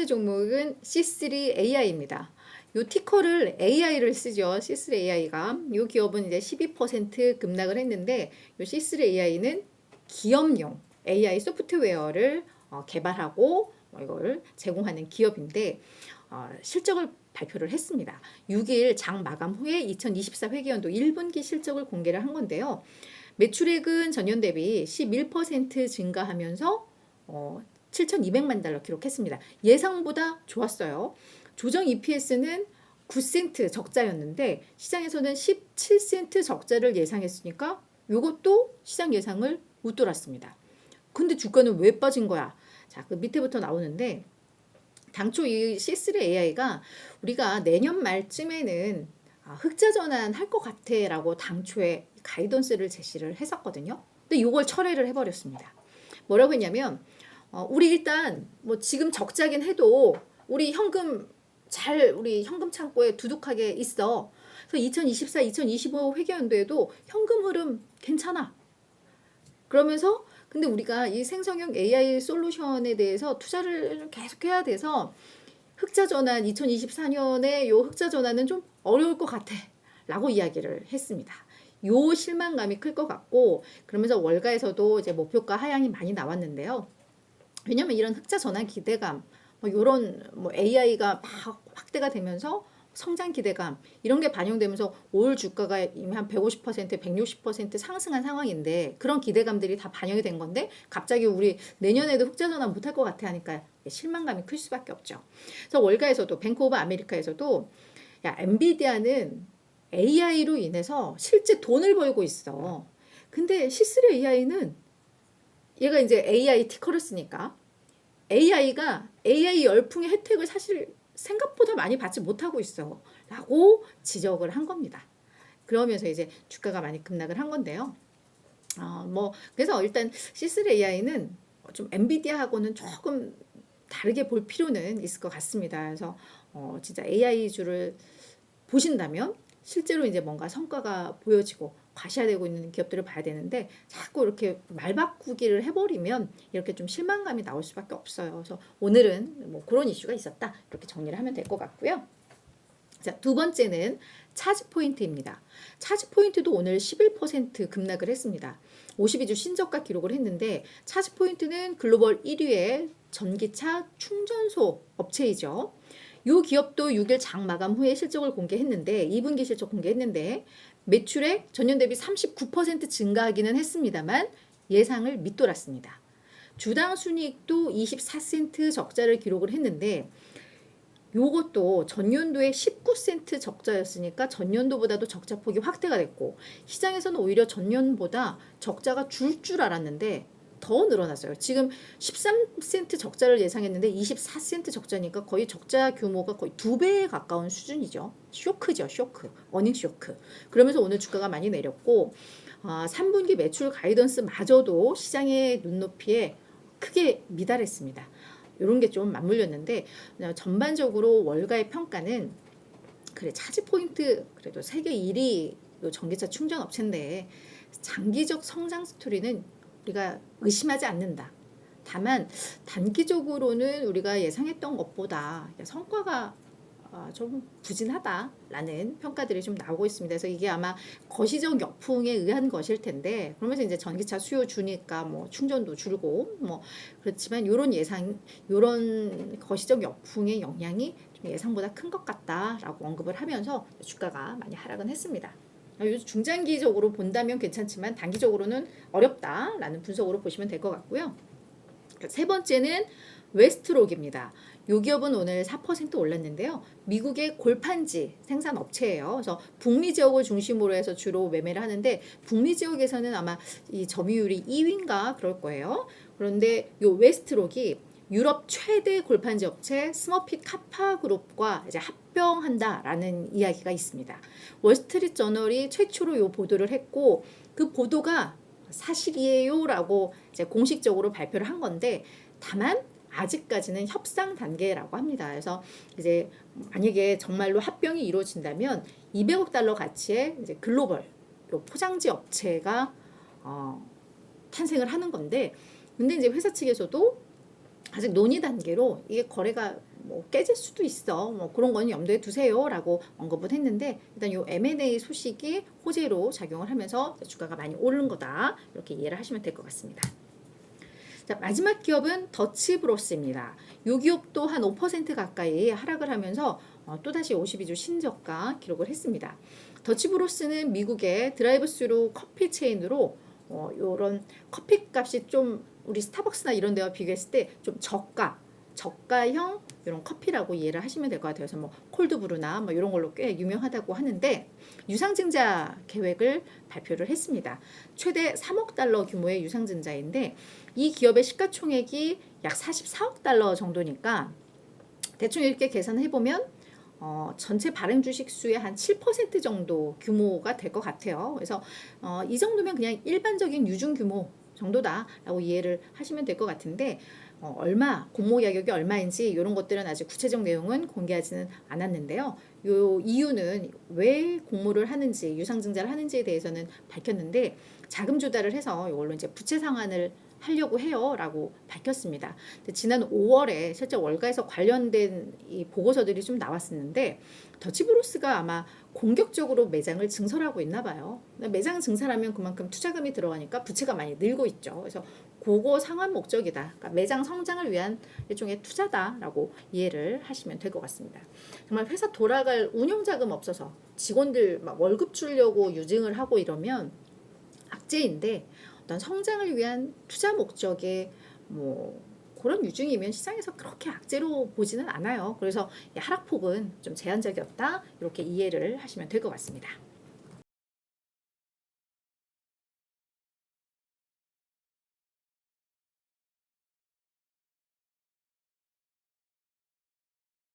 번째 종목은 C3AI입니다. 요 티커를 AI를 쓰죠. C3AI가. 요 기업은 이제 12% 급락을 했는데 요 C3AI는 기업용 AI 소프트웨어를 개발하고 이걸 제공하는 기업인데 실적을 발표를 했습니다. 6일 장 마감 후에 2024 회계연도 1분기 실적을 공개를 한 건데요. 매출액은 전년 대비 11% 증가하면서 7,200만 달러 기록했습니다. 예상보다 좋았어요. 조정 EPS는 9센트 적자였는데 시장에서는 17센트 적자를 예상했으니까 이것도 시장 예상을 웃돌았습니다. 근데 주가는 왜 빠진 거야? 자, 그 밑에부터 나오는데 당초 이 C3AI가 우리가 내년 말쯤에는 흑자 전환할 것 같아라고 당초에 가이던스를 제시를 했었거든요. 근데 이걸 철회를 해버렸습니다. 뭐라고 했냐면 우리 일단 뭐 지금 적자긴 해도 우리 현금 창고에 두둑하게 있어. 그래서 2024, 2025 회계연도에도 현금 흐름 괜찮아. 그러면서 근데 우리가 이 생성형 AI 솔루션에 대해서 투자를 계속 해야 돼서 흑자 전환 2024년에 요 흑자 전환은 좀 어려울 것 같아 라고 이야기를 했습니다. 요 실망감이 클 것 같고 그러면서 월가에서도 이제 목표가 하향이 많이 나왔는데요. 왜냐면 이런 흑자 전환 기대감 요런 AI가 막 확대가 되면서 성장 기대감 이런 게 반영되면서 올 주가가 이미 한 150%, 160% 상승한 상황인데 그런 기대감들이 다 반영이 된 건데 갑자기 우리 내년에도 흑자 전환 못할 것 같아 하니까 실망감이 클 수밖에 없죠. 그래서 월가에서도 뱅크 오브 아메리카에서도 야 엔비디아는 AI로 인해서 실제 돈을 벌고 있어. 근데 C3 AI는 얘가 이제 AI 티커를 쓰니까 AI가 AI 열풍의 혜택을 사실 생각보다 많이 받지 못하고 있어 라고 지적을 한 겁니다. 그러면서 이제 주가가 많이 급락을 한 건데요. 그래서 일단 C3AI는 좀 엔비디아하고는 조금 다르게 볼 필요는 있을 것 같습니다. 그래서 진짜 AI주를 보신다면 실제로 이제 뭔가 성과가 보여지고 과시화되고 있는 기업들을 봐야 되는데 자꾸 이렇게 말 바꾸기를 해버리면 이렇게 좀 실망감이 나올 수밖에 없어요. 그래서 오늘은 뭐 그런 이슈가 있었다 이렇게 정리를 하면 될 것 같고요. 자, 두 번째는 차지 포인트입니다. 차지 포인트도 오늘 11% 급락을 했습니다. 52주 신저가 기록을 했는데 차지 포인트는 글로벌 1위의 전기차 충전소 업체이죠. 이 기업도 6일 장 마감 후에 실적을 공개했는데 2분기 실적 공개했는데 매출액 전년 대비 39% 증가하기는 했습니다만 예상을 밑돌았습니다. 주당 순이익도 24센트 적자를 기록을 했는데 요것도 전년도에 19센트 적자였으니까 전년도보다도 적자폭이 확대가 됐고 시장에서는 오히려 전년보다 적자가 줄 줄 알았는데 더 늘어났어요. 지금 13센트 적자를 예상했는데 24센트 적자니까 거의 적자 규모가 거의 2배에 가까운 수준이죠. 쇼크죠, 쇼크. 어닝 쇼크. 그러면서 오늘 주가가 많이 내렸고 3분기 매출 가이던스마저도 시장의 눈높이에 크게 미달했습니다. 이런 게 좀 맞물렸는데 전반적으로 월가의 평가는 그래 차지 포인트 그래도 세계 1위 전기차 충전 업체인데 장기적 성장 스토리는 우리가 의심하지 않는다. 다만 단기적으로는 우리가 예상했던 것보다 성과가 좀 부진하다라는 평가들이 좀 나오고 있습니다. 그래서 이게 아마 거시적 역풍에 의한 것일 텐데 그러면서 이제 전기차 수요 주니까 뭐 충전도 줄고 뭐 그렇지만 요런 거시적 역풍의 영향이 좀 예상보다 큰 것 같다라고 언급을 하면서 주가가 많이 하락은 했습니다. 중장기적으로 본다면 괜찮지만 단기적으로는 어렵다라는 분석으로 보시면 될 것 같고요. 세 번째는 웨스트록입니다. 이 기업은 오늘 4% 올랐는데요. 미국의 골판지 생산 업체예요. 그래서 북미 지역을 중심으로 해서 주로 매매를 하는데 북미 지역에서는 아마 이 점유율이 2위인가 그럴 거예요. 그런데 이 웨스트록이 유럽 최대 골판지 업체 스머핏 카파 그룹과 이제 합병한다라는 이야기가 있습니다. 월스트리트 저널이 최초로 이 보도를 했고 그 보도가 사실이에요라고 이제 공식적으로 발표를 한 건데 다만 아직까지는 협상 단계라고 합니다. 그래서 이제 만약에 정말로 합병이 이루어진다면 200억 달러 가치의 이제 글로벌 포장지 업체가 탄생을 하는 건데 근데 이제 회사 측에서도 아직 논의 단계로 이게 거래가 뭐 깨질 수도 있어. 뭐 그런 건 염두에 두세요라고 언급을 했는데 일단 요 M&A 소식이 호재로 작용을 하면서 주가가 많이 오른 거다. 이렇게 이해를 하시면 될 것 같습니다. 자, 마지막 기업은 더치브로스입니다. 이 기업도 한 5% 가까이 하락을 하면서 또다시 52주 신저가 기록을 했습니다. 더치브로스는 미국의 드라이브스루 커피 체인으로 이런 커피 값이 좀 우리 스타벅스나 이런 데와 비교했을 때 좀 저가형 이런 커피라고 이해를 하시면 될 것 같아요. 그래서 뭐 콜드브루나 뭐 이런 걸로 꽤 유명하다고 하는데 유상증자 계획을 발표를 했습니다. 최대 3억 달러 규모의 유상증자인데 이 기업의 시가총액이 약 44억 달러 정도니까 대충 이렇게 계산해 보면 전체 발행 주식 수의 한 7% 정도 규모가 될 것 같아요. 그래서 이 정도면 그냥 일반적인 유중 규모 정도다라고 이해를 하시면 될 것 같은데 얼마 공모 가격이 얼마인지 이런 것들은 아직 구체적 내용은 공개하지는 않았는데요. 요 이유는 왜 공모를 하는지 유상증자를 하는지에 대해서는 밝혔는데 자금 조달을 해서 이걸로 이제 부채 상환을 하려고 해요라고 밝혔습니다. 지난 5월에 실제 월가에서 관련된 이 보고서들이 좀 나왔었는데 더치브로스가 아마 공격적으로 매장을 증설하고 있나 봐요. 매장 증설하면 그만큼 투자금이 들어가니까 부채가 많이 늘고 있죠. 그래서 그거 상환 목적이다. 그러니까 매장 성장을 위한 일종의 투자다라고 이해를 하시면 될 것 같습니다. 정말 회사 돌아갈 운영 자금 없어서 직원들 막 월급 주려고 유증을 하고 이러면 악재인데 어떤 성장을 위한 투자 목적의 뭐 그런 유증이면 시장에서 그렇게 악재로 보지는 않아요. 그래서 하락폭은 좀 제한적이었다. 이렇게 이해를 하시면 될 것 같습니다.